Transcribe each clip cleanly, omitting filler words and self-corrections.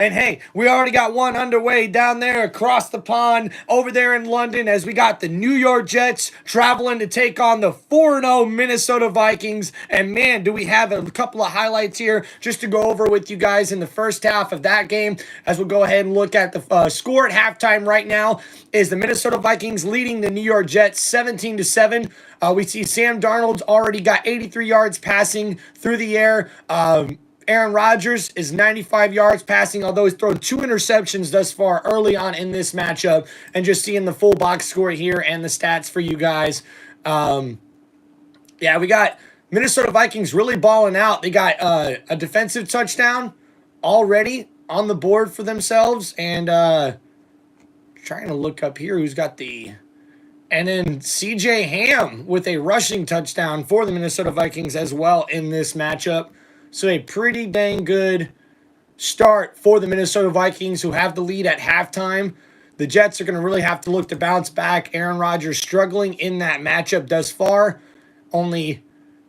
And hey, we already got one underway down there across the pond over there in London as we got the New York Jets traveling to take on the 4-0 Minnesota Vikings. And man, do we have a couple of highlights here just to go over with you guys in the first half of that game. As we'll go ahead and look at the score at halftime right now is the Minnesota Vikings leading the New York Jets 17-7. We see Sam Darnold's already got 83 yards passing through the air. Aaron Rodgers is 95 yards passing, although he's thrown 2 interceptions thus far early on in this matchup. And just seeing the full box score here and the stats for you guys. Yeah, we got Minnesota Vikings really balling out. They got a defensive touchdown already on the board for themselves. And trying to look up here who's got the... And then C.J. Ham with a rushing touchdown for the Minnesota Vikings as well in this matchup. So a pretty dang good start for the Minnesota Vikings, who have the lead at halftime. The Jets are going to really have to look to bounce back. Aaron Rodgers struggling in that matchup thus far. Only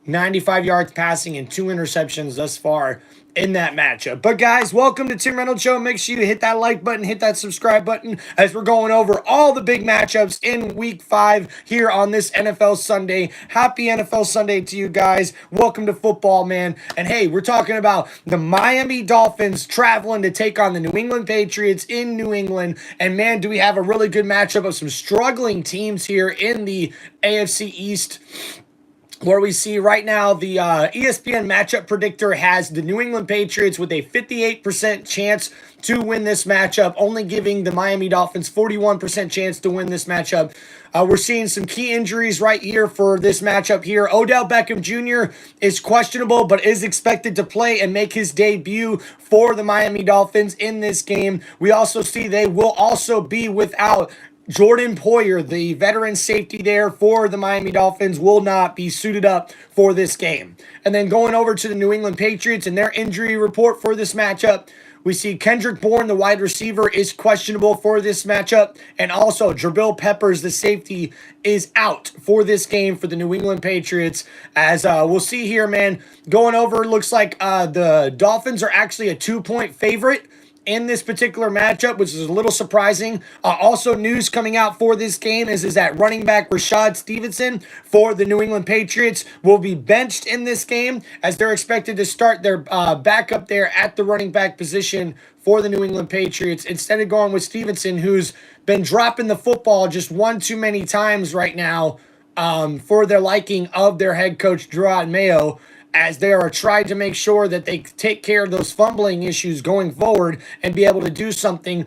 95 yards passing and 2 interceptions thus far in that matchup. But guys, welcome to Tim Reynolds Show. Make sure you hit that like button, hit that subscribe button as we're going over all the big matchups in week 5 here on this NFL Sunday. Happy NFL Sunday to you guys. Welcome to football, man. And hey, we're talking about the Miami Dolphins traveling to take on the New England Patriots in New England. And man, do we have a really good matchup of some struggling teams here in the AFC East, where we see right now the ESPN matchup predictor has the New England Patriots with a 58% chance to win this matchup, only giving the Miami Dolphins 41% chance to win this matchup. We're seeing some key injuries right here for this matchup here. Odell Beckham Jr. is questionable, but is expected to play and make his debut for the Miami Dolphins in this game. We also see they will also be without Jordan Poyer, the veteran safety there for the Miami Dolphins, will not be suited up for this game. And then going over to the New England Patriots and their injury report for this matchup, we see Kendrick Bourne, the wide receiver, is questionable for this matchup. And also Jabril Peppers, the safety, is out for this game for the New England Patriots. As we'll see here, man, going over, looks like the Dolphins are actually a 2-point favorite in this particular matchup, which is a little surprising. Also, news coming out for this game is that running back Rashad Stevenson for the New England Patriots will be benched in this game, as they're expected to start their backup there at the running back position for the New England Patriots, instead of going with Stevenson, who's been dropping the football just one too many times right now for their liking of their head coach, Gerard Mayo, as they are trying to make sure that they take care of those fumbling issues going forward and be able to do something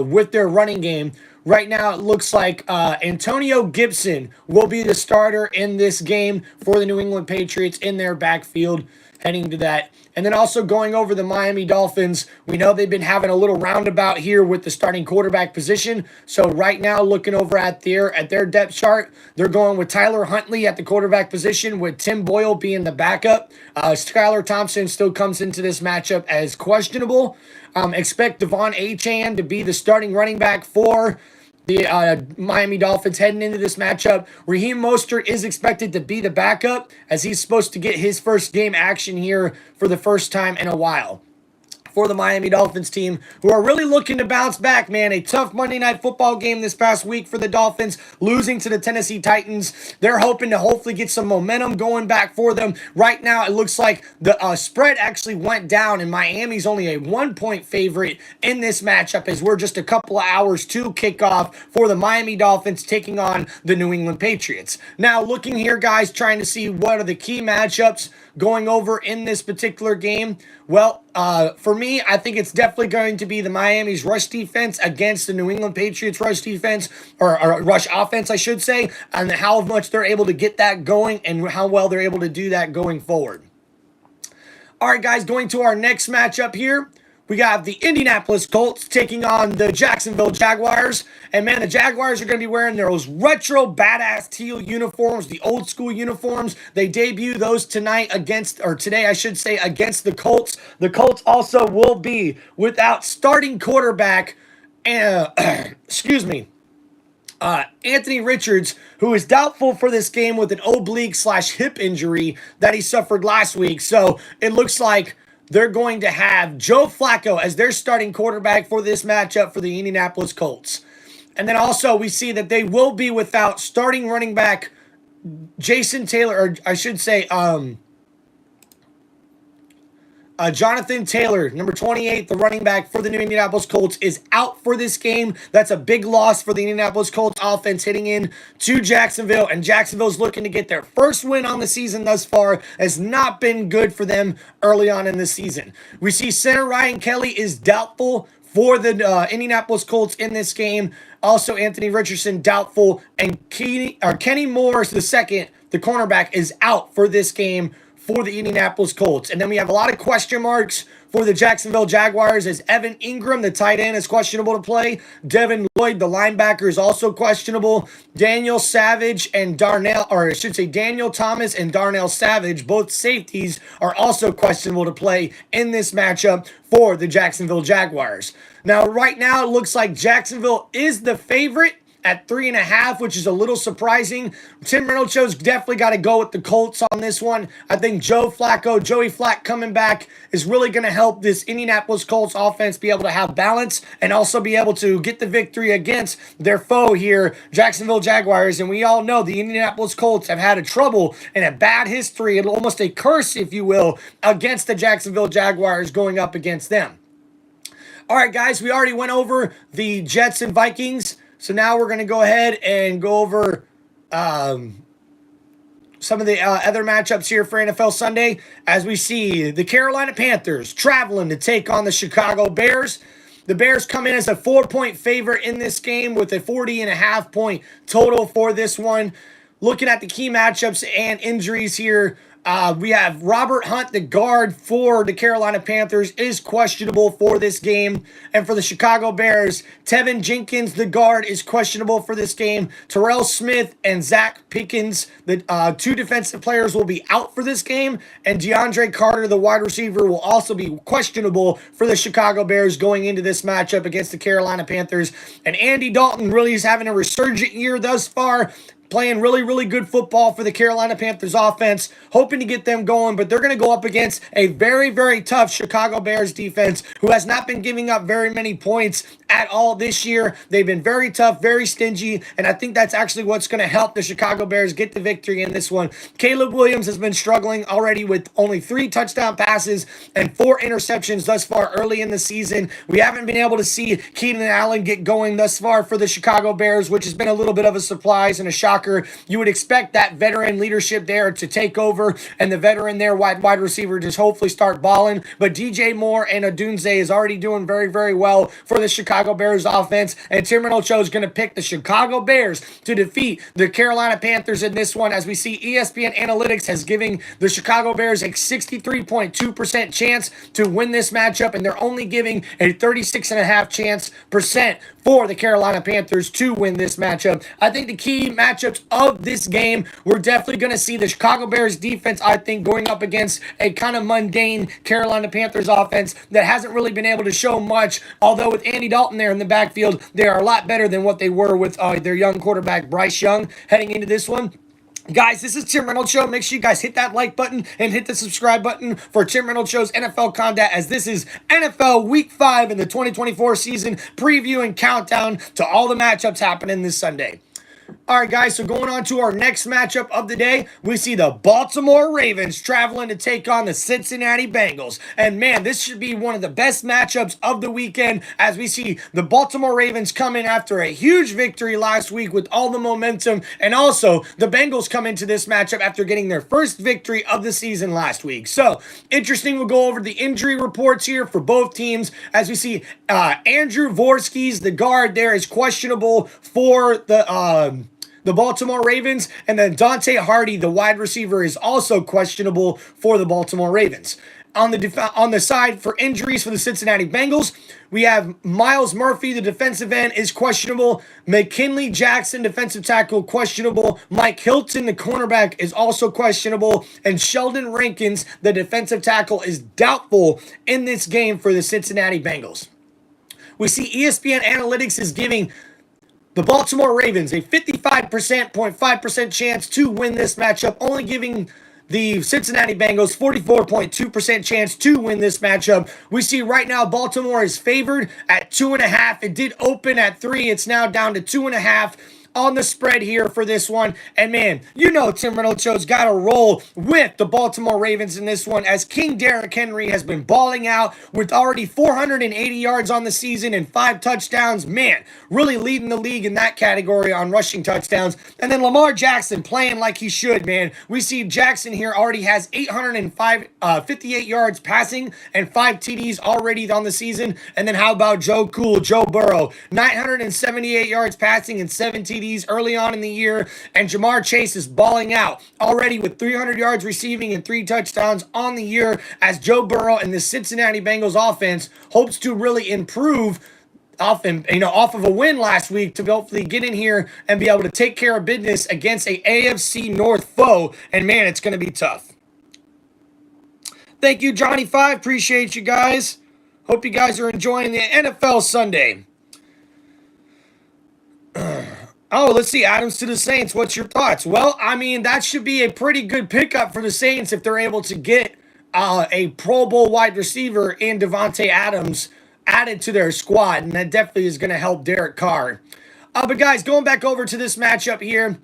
with their running game. Right now, it looks like Antonio Gibson will be the starter in this game for the New England Patriots in their backfield heading to that. And then also going over the Miami Dolphins, we know they've been having a little roundabout here with the starting quarterback position. So right now, looking over at their depth chart, they're going with Tyler Huntley at the quarterback position, with Tim Boyle being the backup. Skylar Thompson still comes into this matchup as questionable. Expect Devon Achane to be the starting running back for the Miami Dolphins heading into this matchup. Raheem Mostert is expected to be the backup, as he's supposed to get his first game action here for the first time in a while for the Miami Dolphins team, who are really looking to bounce back, man. A tough Monday Night Football game this past week for the Dolphins, losing to the Tennessee Titans. They're hoping to hopefully get some momentum going back for them. Right now, it looks like the spread actually went down, and Miami's only a 1-point favorite in this matchup, as we're just a couple of hours to kickoff for the Miami Dolphins taking on the New England Patriots. Now, looking here, guys, trying to see what are the key matchups going over in this particular game. Well, for me, I think it's definitely going to be the Miami's rush defense against the New England Patriots rush defense, or rush offense, I should say, and how much they're able to get that going and how well they're able to do that going forward. All right, guys, going to our next matchup here. We got the Indianapolis Colts taking on the Jacksonville Jaguars. And man, the Jaguars are going to be wearing those retro badass teal uniforms, the old school uniforms. They debut those today, I should say, against the Colts. The Colts also will be without starting quarterback, excuse me, Anthony Richards, who is doubtful for this game with an oblique/hip injury that he suffered last week. So it looks like they're going to have Joe Flacco as their starting quarterback for this matchup for the Indianapolis Colts. And then also we see that they will be without starting running back Jason Taylor, or I should say Jonathan Taylor, number 28, the running back for the New Indianapolis Colts, is out for this game. That's a big loss for the Indianapolis Colts offense heading in to Jacksonville. And Jacksonville's looking to get their first win on the season thus far. Has not been good for them early on in the season. We see center Ryan Kelly is doubtful for the Indianapolis Colts in this game. Also, Anthony Richardson doubtful. And Kenny Morris II, the cornerback, is out for this game for the Indianapolis Colts. And then we have a lot of question marks for the Jacksonville Jaguars as Evan Ingram, the tight end, is questionable to play. Devin Lloyd, the linebacker, is also questionable. Daniel Savage and Daniel Thomas and Darnell Savage, both safeties, are also questionable to play in this matchup for the Jacksonville Jaguars. Now, right now, it looks like Jacksonville is the favorite at 3.5, which is a little surprising. Tim Reynolds Show's definitely got to go with the Colts on this one. I think Joey Flacco coming back is really going to help this Indianapolis Colts offense be able to have balance and also be able to get the victory against their foe here, Jacksonville Jaguars. And we all know the Indianapolis Colts have had a trouble and a bad history, and almost a curse, if you will, against the Jacksonville Jaguars going up against them. All right, guys, we already went over the Jets and Vikings. So now we're going to go ahead and go over some of the other matchups here for NFL Sunday. As we see the Carolina Panthers traveling to take on the Chicago Bears. The Bears come in as a 4-point favorite in this game with a 40.5 point total for this one. Looking at the key matchups and injuries here, we have Robert Hunt, the guard for the Carolina Panthers, is questionable for this game. And for the Chicago Bears, Tevin Jenkins, the guard, is questionable for this game. Terrell Smith and Zach Pickens, the two defensive players, will be out for this game. And DeAndre Carter, the wide receiver, will also be questionable for the Chicago Bears going into this matchup against the Carolina Panthers. And Andy Dalton really is having a resurgent year thus far, playing really, really good football for the Carolina Panthers offense, hoping to get them going, but they're going to go up against a very, very tough Chicago Bears defense who has not been giving up very many points at all this year. They've been very tough, very stingy, and I think that's actually what's going to help the Chicago Bears get the victory in this one. Caleb Williams has been struggling already with only 3 touchdown passes and 4 interceptions thus far early in the season. We haven't been able to see Keenan Allen get going thus far for the Chicago Bears, which has been a little bit of a surprise and a shocker. You would expect that veteran leadership there to take over and the veteran there, wide receiver, just hopefully start balling. But DJ Moore and Odunze is already doing very, very well for the Chicago Bears offense. And Tim Reynolds Show is going to pick the Chicago Bears to defeat the Carolina Panthers in this one, as we see ESPN Analytics has given the Chicago Bears a 63.2% chance to win this matchup, and they're only giving a 36.5% for the Carolina Panthers to win this matchup. I think the key matchups of this game, we're definitely going to see the Chicago Bears defense, I think, going up against a kind of mundane Carolina Panthers offense that hasn't really been able to show much, although with Andy Dalton there in the backfield, they are a lot better than what they were with their young quarterback Bryce Young heading into this one. Guys, this is Tim Reynolds Show. Make sure you guys hit that like button and hit the subscribe button for Tim Reynolds Show's NFL content, as this is NFL Week 5 in the 2024 season preview and countdown to all the matchups happening this Sunday. All right, guys, so going on to our next matchup of the day, we see the Baltimore Ravens traveling to take on the Cincinnati Bengals. And, man, this should be one of the best matchups of the weekend, as we see the Baltimore Ravens come in after a huge victory last week with all the momentum, and also the Bengals come into this matchup after getting their first victory of the season last week. So, interesting. We'll go over the injury reports here for both teams, as we see Andrew Vorskis, the guard there, is questionable for the Baltimore Ravens, and then Dante Hardy, the wide receiver, is also questionable for the Baltimore Ravens. On the side for injuries for the Cincinnati Bengals, we have Miles Murphy, the defensive end, is questionable. McKinley Jackson, defensive tackle, questionable. Mike Hilton, the cornerback, is also questionable. And Sheldon Rankins, the defensive tackle, is doubtful in this game for the Cincinnati Bengals. We see ESPN Analytics is giving the Baltimore Ravens a 55.5% chance to win this matchup, only giving the Cincinnati Bengals 44.2% chance to win this matchup. We see right now Baltimore is favored at 2.5. It did open at 3. It's now down to 2.5 on the spread here for this one. And man, you know Tim Reynolds Show's got to roll with the Baltimore Ravens in this one, as King Derrick Henry has been balling out with already 480 yards on the season and 5 touchdowns. Man, really leading the league in that category on rushing touchdowns. And then Lamar Jackson playing like he should, man. We see Jackson here already has 58 yards passing and 5 TDs already on the season. And then how about Joe Burrow, 978 yards passing and 7 TDs early on in the year, and Jamar Chase is balling out already with 300 yards receiving and 3 touchdowns on the year, as Joe Burrow and the Cincinnati Bengals offense hopes to really improve off of a win last week to hopefully get in here and be able to take care of business against a AFC North foe. And man, it's going to be tough. Thank you, Johnny5. Appreciate you guys. Hope you guys are enjoying the NFL Sunday. Oh, let's see. Adams to the Saints. What's your thoughts? Well, I mean, that should be a pretty good pickup for the Saints if they're able to get a Pro Bowl wide receiver in Devontae Adams added to their squad, and that definitely is going to help Derek Carr. But guys, going back over to this matchup here,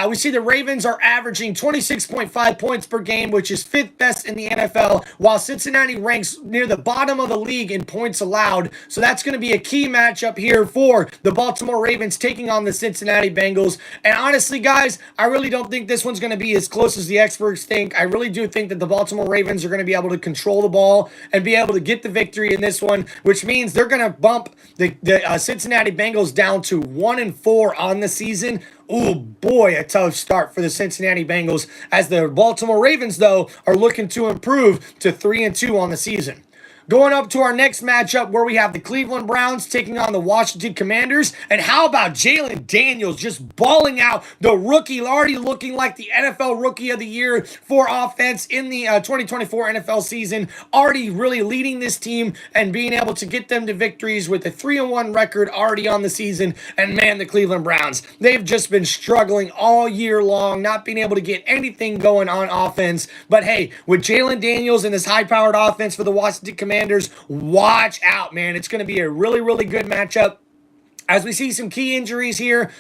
we see the Ravens are averaging 26.5 points per game, which is 5th best in the NFL, while Cincinnati ranks near the bottom of the league in points allowed. So that's going to be a key matchup here for the Baltimore Ravens taking on the Cincinnati Bengals. And honestly, guys, I really don't think this one's going to be as close as the experts think. I really do think that the Baltimore Ravens are going to be able to control the ball and be able to get the victory in this one, which means they're going to bump the Cincinnati Bengals down to 1-4 on the season. Oh boy, a tough start for the Cincinnati Bengals, as the Baltimore Ravens, though, are looking to improve to 3-2 on the season. Going up to our next matchup, where we have the Cleveland Browns taking on the Washington Commanders. And how about Jalen Daniels just balling out, the rookie, already looking like the NFL Rookie of the Year for offense in the 2024 NFL season, already really leading this team and being able to get them to victories with a 3-1 record already on the season. And man, the Cleveland Browns, they've just been struggling all year long, not being able to get anything going on offense. But hey, with Jalen Daniels and this high-powered offense for the Washington Commanders, watch out, man. It's going to be a really, really good matchup. As we see some key injuries here,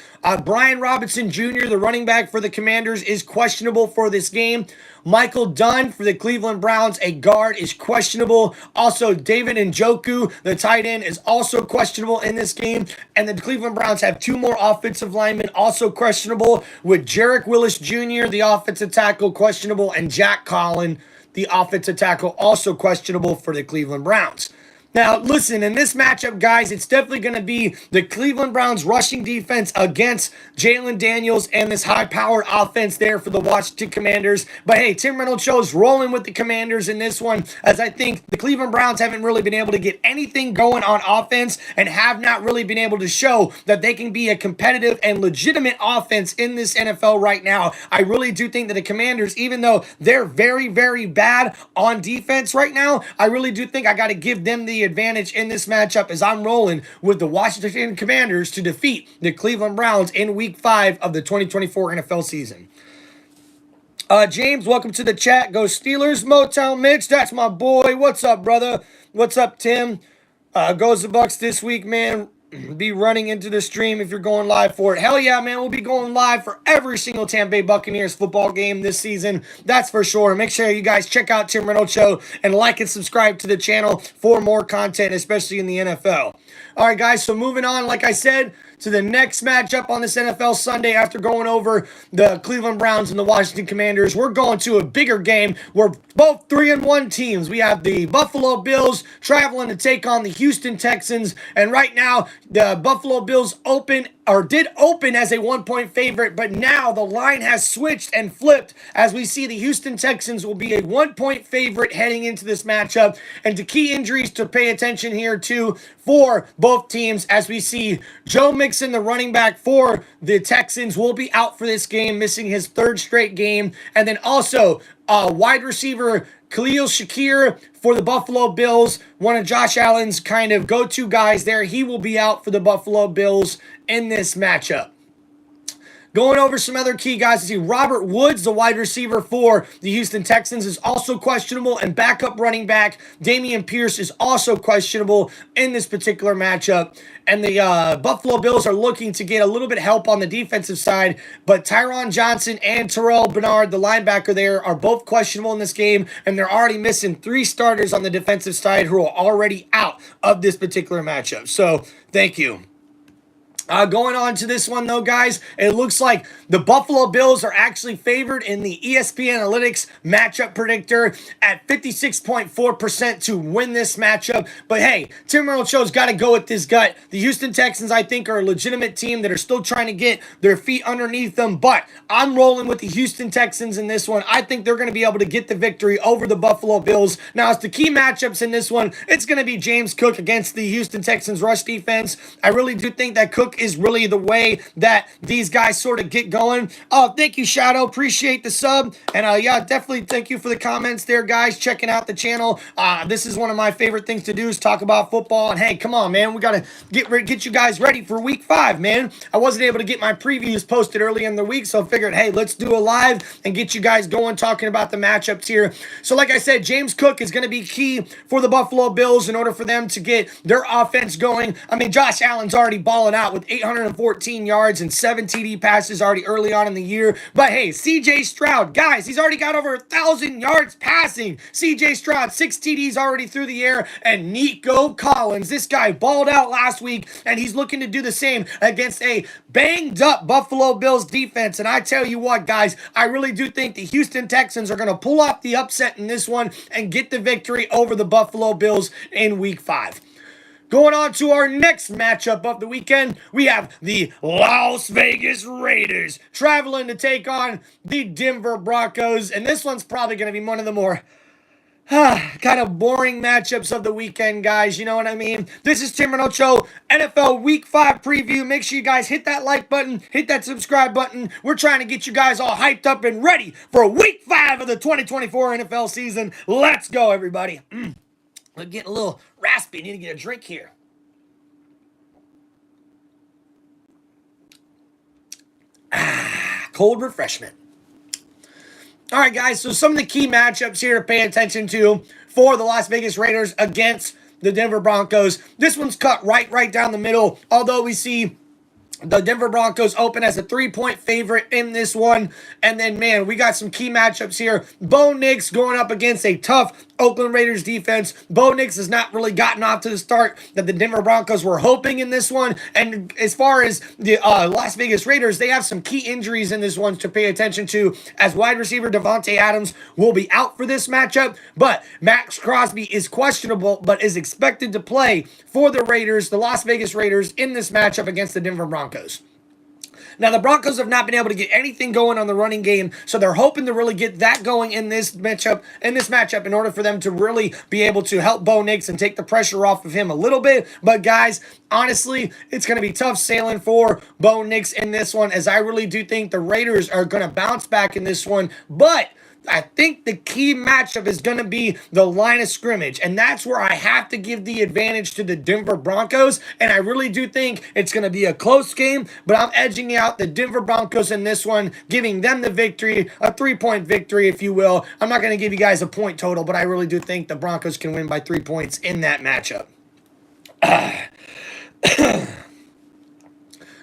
Brian Robinson Jr., the running back for the Commanders, is questionable for this game. Michael Dunn for the Cleveland Browns, a guard, is questionable. Also, David Njoku, the tight end, is also questionable in this game. And the Cleveland Browns have 2 more offensive linemen also questionable, with Jarek Willis Jr., the offensive tackle, questionable, and Jack Collin, the offensive tackle, also questionable for the Cleveland Browns. Now, listen, in this matchup, guys, it's definitely going to be the Cleveland Browns rushing defense against Jalen Daniels and this high-powered offense there for the Washington Commanders. But hey, Tim Reynolds Show is rolling with the Commanders in this one, as I think the Cleveland Browns haven't really been able to get anything going on offense and have not really been able to show that they can be a competitive and legitimate offense in this NFL right now. I really do think that the Commanders, even though they're very, very bad on defense right now, I really do think I got to give them the advantage in this matchup, as I'm rolling with the Washington Commanders to defeat the Cleveland Browns in Week 5 of the 2024 NFL season. James, welcome to the chat. Go Steelers. Motown Mitch, that's my boy. What's up, brother? What's up, Tim? Goes the Bucks this week, man. Be running into the stream if you're going live for it. Hell yeah, man. We'll be going live for every single Tampa Bay Buccaneers football game this season. That's for sure. Make sure you guys check out Tim Reynolds Show and like and subscribe to the channel for more content, especially in the NFL. All right, guys. So moving on, like I said, to the next matchup on this NFL Sunday, after going over the Cleveland Browns and the Washington Commanders, we're going to a bigger game where both 3-1 teams. We have the Buffalo Bills traveling to take on the Houston Texans. And right now, the Buffalo Bills did open as a 1-point favorite, but now the line has switched and flipped, as we see the Houston Texans will be a 1-point favorite heading into this matchup. And to key injuries to pay attention here too for both teams, as we see Joe Mixon, the running back for the Texans, will be out for this game, missing his 3rd straight game. And then also wide receiver Khalil Shakir for the Buffalo Bills, one of Josh Allen's kind of go-to guys there. He will be out for the Buffalo Bills in this matchup. Going over some other key guys, you see Robert Woods, the wide receiver for the Houston Texans, is also questionable, and backup running back Dameon Pierce is also questionable in this particular matchup. And the Buffalo Bills are looking to get a little bit of help on the defensive side, but Tyron Johnson and Terrell Bernard, the linebacker there, are both questionable in this game, and they're already missing 3 starters on the defensive side who are already out of this particular matchup. So, thank you. Going on to this one, though, guys, it looks like the Buffalo Bills are actually favored in the ESPN Analytics matchup predictor at 56.4% to win this matchup. But hey, Tim Reynolds Show's got to go with this gut. The Houston Texans, I think, are a legitimate team that are still trying to get their feet underneath them, but I'm rolling with the Houston Texans in this one. I think they're going to be able to get the victory over the Buffalo Bills. Now, as the key matchups in this one, it's going to be James Cook against the Houston Texans rush defense. I really do think that Cook is really the way that these guys sort of get going. Oh, thank you, Shadow. Appreciate the sub. And yeah, definitely thank you for the comments there, guys, checking out the channel. This is one of my favorite things to do is talk about football. And hey, come on, man. We got to get you guys ready for week 5, man. I wasn't able to get my previews posted early in the week, so I figured, hey, let's do a live and get you guys going talking about the matchups here. So like I said, James Cook is going to be key for the Buffalo Bills in order for them to get their offense going. I mean, Josh Allen's already balling out with 814 yards and 7 TD passes already early on in the year. But hey, CJ Stroud, guys, he's already got over 1,000 yards passing. CJ Stroud, 6 TDs already through the air. And Nico Collins, this guy balled out last week, and he's looking to do the same against a banged up Buffalo Bills defense. And I tell you what, guys, I really do think the Houston Texans are going to pull off the upset in this one and get the victory over the Buffalo Bills in week 5. Going on to our next matchup of the weekend, we have the Las Vegas Raiders traveling to take on the Denver Broncos. And this one's probably going to be one of the more kind of boring matchups of the weekend, guys. You know what I mean? This is Tim Reynolds Show, NFL Week 5 preview. Make sure you guys hit that like button, hit that subscribe button. We're trying to get you guys all hyped up and ready for Week 5 of the 2024 NFL season. Let's go, everybody. I'm getting a little raspy. I need to get a drink here. Cold refreshment. All right, guys, so some of the key matchups here to pay attention to for the Las Vegas Raiders against the Denver Broncos. This one's cut right down the middle, although we see the Denver Broncos open as a 3-point favorite in this one. And then, man, we got some key matchups here. Bo Nix going up against a tough Oakland Raiders defense. Bo Nix has not really gotten off to the start that the Denver Broncos were hoping in this one. And as far as the Las Vegas Raiders, they have some key injuries in this one to pay attention to, as wide receiver Devontae Adams will be out for this matchup. But Max Crosby is questionable, but is expected to play for the Raiders, the Las Vegas Raiders, in this matchup against the Denver Broncos. Now, the Broncos have not been able to get anything going on the running game, so they're hoping to really get that going in this matchup in order for them to really be able to help Bo Nix and take the pressure off of him a little bit. But guys, honestly, it's going to be tough sailing for Bo Nix in this one, as I really do think the Raiders are going to bounce back in this one. But I think the key matchup is going to be the line of scrimmage, and that's where I have to give the advantage to the Denver Broncos, and I really do think it's going to be a close game, but I'm edging out the Denver Broncos in this one, giving them the victory, a 3-point victory, if you will. I'm not going to give you guys a point total, but I really do think the Broncos can win by 3 points in that matchup.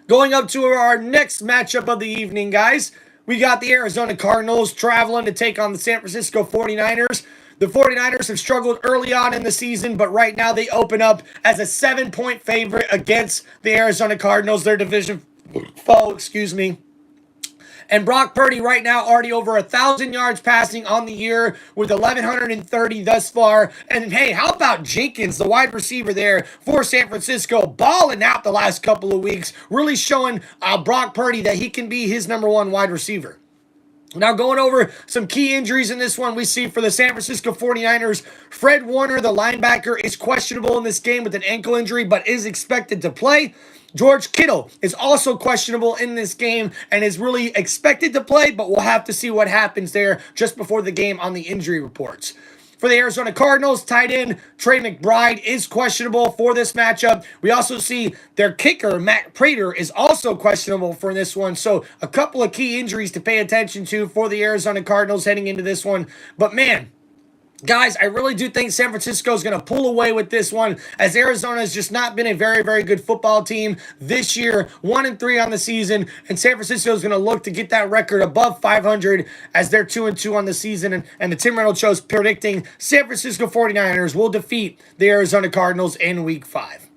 Going up to our next matchup of the evening, guys. We got the Arizona Cardinals traveling to take on the San Francisco 49ers. The 49ers have struggled early on in the season, but right now they open up as a 7-point favorite against the Arizona Cardinals, their division foe, And Brock Purdy right now already over 1,000 yards passing on the year with 1,130 thus far. And hey, how about Jenkins, the wide receiver there for San Francisco, balling out the last couple of weeks, really showing Brock Purdy that he can be his #1 wide receiver. Now, going over some key injuries in this one, we see for the San Francisco 49ers, Fred Warner, the linebacker, is questionable in this game with an ankle injury, but is expected to play. George Kittle is also questionable in this game and is really expected to play, but we'll have to see what happens there just before the game on the injury reports. For the Arizona Cardinals, tight end Trey McBride is questionable for this matchup. We also see their kicker, Matt Prater, is also also questionable for this one. So a couple of key injuries to pay attention to for the Arizona Cardinals heading into this one. But man, guys, I really do think San Francisco is going to pull away with this one, as Arizona has just not been a very, very good football team this year. 1-3 on the season, and San Francisco is going to look to get that record above 500 as they're 2-2 on the season. And the Tim Reynolds Show is predicting San Francisco 49ers will defeat the Arizona Cardinals in Week 5.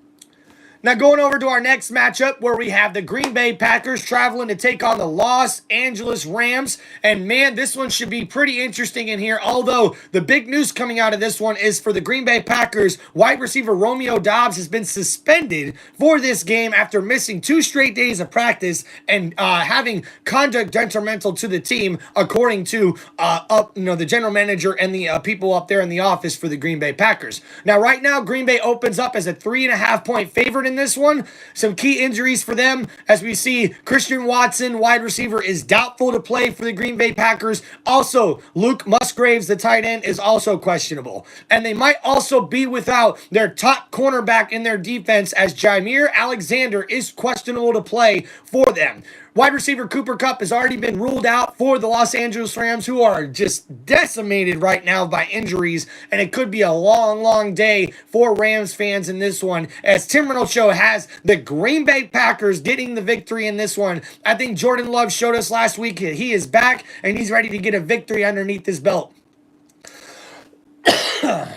Now going over to our next matchup, where we have the Green Bay Packers traveling to take on the Los Angeles Rams. And man, this one should be pretty interesting in here. Although the big news coming out of this one is for the Green Bay Packers, wide receiver Romeo Doubs has been suspended for this game after missing 2 straight days of practice and having conduct detrimental to the team, according to the general manager and the people up there in the office for the Green Bay Packers. Now, right now, Green Bay opens up as a 3.5-point favorite in this one. Some key injuries for them, as we see Christian Watson, wide receiver, is doubtful to play for the Green Bay Packers. Also, Luke Musgraves, the tight end, is also questionable. And they might also be without their top cornerback in their defense, as Jameer Alexander is questionable to play for them. Wide receiver Cooper Kupp has already been ruled out for the Los Angeles Rams, who are just decimated right now by injuries, and it could be a long, long day for Rams fans in this one, as Tim Reynolds Show has the Green Bay Packers getting the victory in this one. I think Jordan Love showed us last week he is back, and he's ready to get a victory underneath his belt. All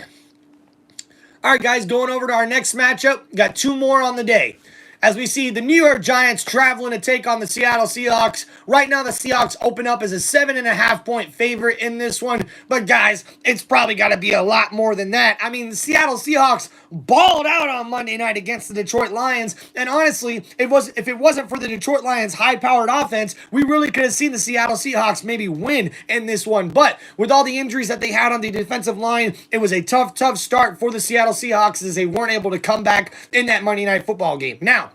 right, guys, going over to our next matchup. Got 2 more on the day, as we see the New York Giants traveling to take on the Seattle Seahawks. Right now, the Seahawks open up as a 7.5-point favorite in this one. But guys, it's probably got to be a lot more than that. I mean, the Seattle Seahawks balled out on Monday night against the Detroit Lions. And honestly, if it wasn't for the Detroit Lions' high-powered offense, we really could have seen the Seattle Seahawks maybe win in this one. But with all the injuries that they had on the defensive line, it was a tough start for the Seattle Seahawks, as they weren't able to come back in that Monday Night Football game. Now,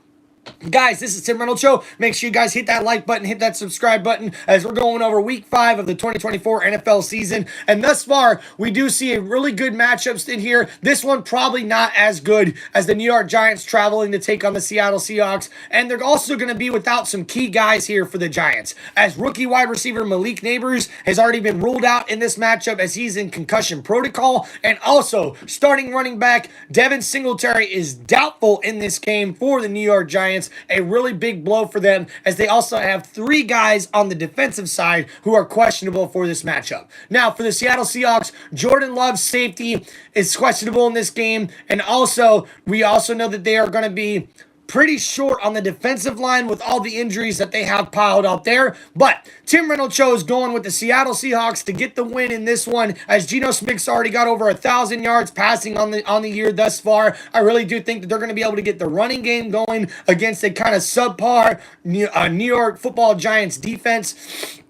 guys, this is Tim Reynolds Show. Make sure you guys hit that like button, hit that subscribe button, as we're going over Week 5 of the 2024 NFL season. And thus far, we do see a really good matchups in here. This one probably not as good, as the New York Giants traveling to take on the Seattle Seahawks. And they're also going to be without some key guys here for the Giants, as rookie wide receiver Malik Neighbors has already been ruled out in this matchup, as he's in concussion protocol. And also, starting running back Devin Singletary is doubtful in this game for the New York Giants. A really big blow for them, as they also have 3 guys on the defensive side who are questionable for this matchup. Now, for the Seattle Seahawks, Jordan Love's safety is questionable in this game, and also we also know that they are going to be pretty short on the defensive line with all the injuries that they have piled out there. But Tim Reynolds Show is going with the Seattle Seahawks to get the win in this one, as Geno Smith's already got over 1,000 yards passing on the year thus far. I really do think that they're going to be able to get the running game going against a kind of subpar New York Football Giants defense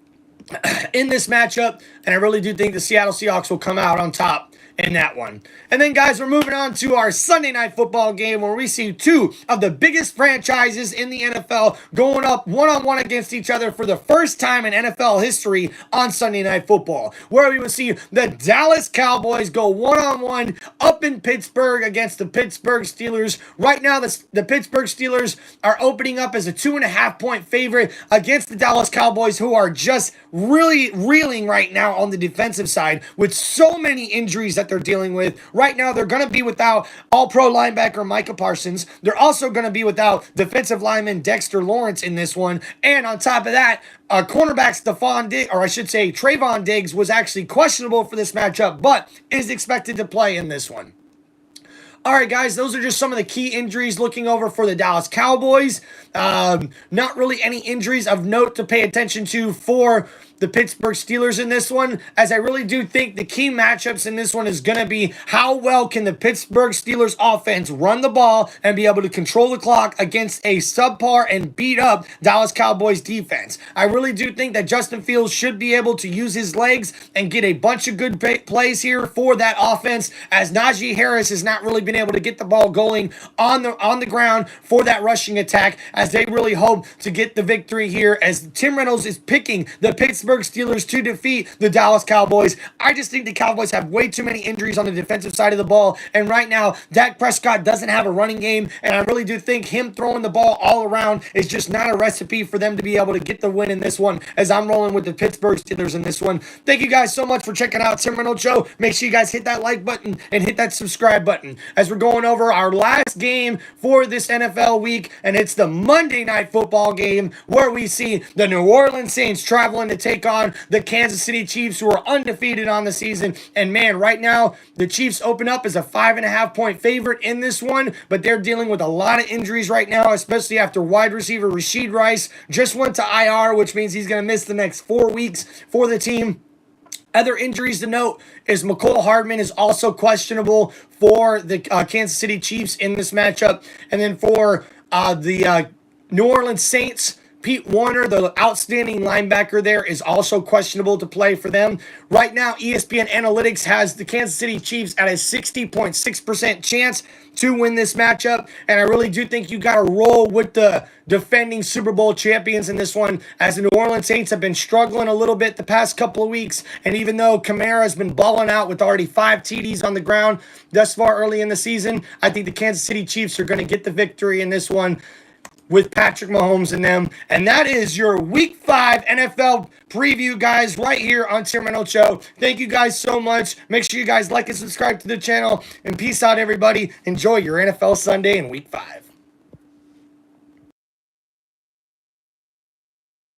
in this matchup. And I really do think the Seattle Seahawks will come out on top in that one. And then, guys, we're moving on to our Sunday Night Football game, where we see 2 of the biggest franchises in the NFL going up one-on-one against each other for the first time in NFL history on Sunday Night Football, where we will see the Dallas Cowboys go one-on-one up in Pittsburgh against the Pittsburgh Steelers. Right now, the Pittsburgh Steelers are opening up as a 2.5-point favorite against the Dallas Cowboys, who are just really reeling right now on the defensive side with so many injuries that they're dealing with. Right now, they're going to be without all-pro linebacker Micah Parsons. They're also going to be without defensive lineman Dexter Lawrence in this one. And on top of that, cornerback Trayvon Diggs was actually questionable for this matchup, but is expected to play in this one. All right, guys, those are just some of the key injuries looking over for the Dallas Cowboys. Not really any injuries of note to pay attention to for the Pittsburgh Steelers in this one, as I really do think the key matchups in this one is going to be how well can the Pittsburgh Steelers offense run the ball and be able to control the clock against a subpar and beat up Dallas Cowboys defense. I really do think that Justin Fields should be able to use his legs and get a bunch of good plays here for that offense, as Najee Harris has not really been able to get the ball going on the ground for that rushing attack, as they really hope to get the victory here, as Tim Reynolds is picking the Pittsburgh Pittsburgh Steelers to defeat the Dallas Cowboys. I just think the Cowboys have way too many injuries on the defensive side of the ball, and right now, Dak Prescott doesn't have a running game, and I really do think him throwing the ball all around is just not a recipe for them to be able to get the win in this one, as I'm rolling with the Pittsburgh Steelers in this one. Thank you guys so much for checking out Tim Reynolds Show. Make sure you guys hit that like button and hit that subscribe button as we're going over our last game for this NFL week, and it's the Monday Night Football game where we see the New Orleans Saints traveling to take on the Kansas City Chiefs, who are undefeated on the season. And man, right now, the Chiefs open up as a 5.5-point favorite in this one, but they're dealing with a lot of injuries right now, especially after wide receiver Rashid Rice just went to IR, which means he's going to miss the next 4 weeks for the team. Other injuries to note is McCole Hardman is also questionable for the Kansas City Chiefs in this matchup. And then for the New Orleans Saints, Pete Warner, the outstanding linebacker there, is also questionable to play for them. Right now, ESPN Analytics has the Kansas City Chiefs at a 60.6% chance to win this matchup, and I really do think you got to roll with the defending Super Bowl champions in this one, as the New Orleans Saints have been struggling a little bit the past couple of weeks, and even though Kamara has been balling out with already 5 TDs on the ground thus far early in the season, I think the Kansas City Chiefs are going to get the victory in this one with Patrick Mahomes and them. And that is your Week 5 NFL preview, guys, right here on Tim Reynolds Show. Thank you guys so much. Make sure you guys like and subscribe to the channel. And peace out, everybody. Enjoy your NFL Sunday in Week 5.